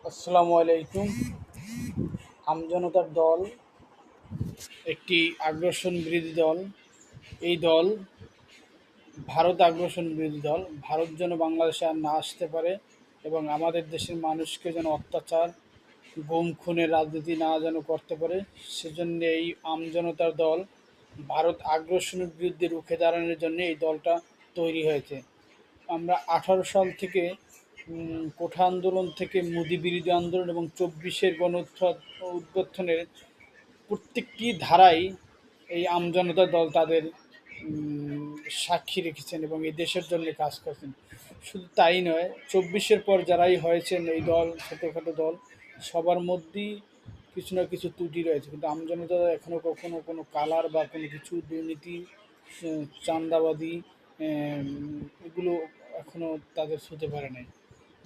আসসালামু আলাইকুম। আমজনতার দল একটি আগ্রাসন বিরোধী দল। এই দল ভারত আগ্রাসন বিরোধী দল। ভারত যেন বাংলাদেশে আর না আসতে পারে এবং আমাদের দেশের মানুষকে যেন অত্যাচার, গুম খুনের রাজনীতি না যেন করতে পারে, সেজন্য এই আমজনতার দল ভারত আগ্রাসনের বিরুদ্ধে রুখে দাঁড়ানোর জন্য এই দলটা তৈরি হয়েছে। আমরা 18 সাল থেকে কোঠা আন্দোলন থেকে মোদি বিরোধী আন্দোলন এবং 24-এর উদ্বোধনের প্রত্যেকটি ধারায় এই আমজনতা দল তাদের সাক্ষী রেখেছেন এবং এই দেশের জন্য কাজ করছেন। শুধু তাই নয়, 24-এর পর যারাই হয়েছেন এই দল, ছোটোখাটো দল, সবার মধ্যেই কিছু না কিছু ত্রুটি রয়েছে, কিন্তু আমজনতা এখনও কখনো কোনো কালার বা কোনো কিছু দুর্নীতি, চাঁদাবাজি, এগুলো এখনও তাদের ছুঁতে পারে নাই।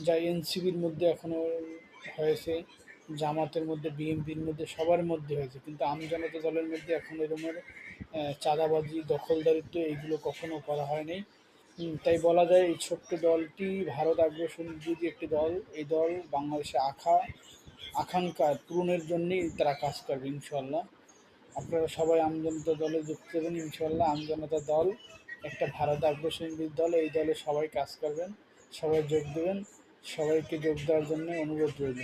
যা এনসিপির মধ্যে এখনও হয়েছে, জামাতের মধ্যে, বিএনপির মধ্যে, সবার মধ্যে হয়েছে, কিন্তু আমজনতা দলের মধ্যে এখন এরকমের চাঁদাবাজি, দখলদারিত্ব এইগুলো কখনো করা হয়নি। তাই বলা যায় এই ছোট্ট দলটি ভারত আগ্রাসন বিরোধী একটি দল। এই দল বাংলাদেশে আকাঙ্ক্ষা পূরণের জন্যই তারা কাজ করবে ইনশাল্লাহ। আপনারা সবাই আমজনতা দলে যুক্ত হবেন ইনশাল্লাহ। আমজনতা দল একটা ভারত আগ্রাসন বিরোধী দল। এই দলে সবাই কাজ করবেন, সবাই যোগ দেবেন। সবাইকে যোগ দেওয়ার জন্য অনুরোধ রইল।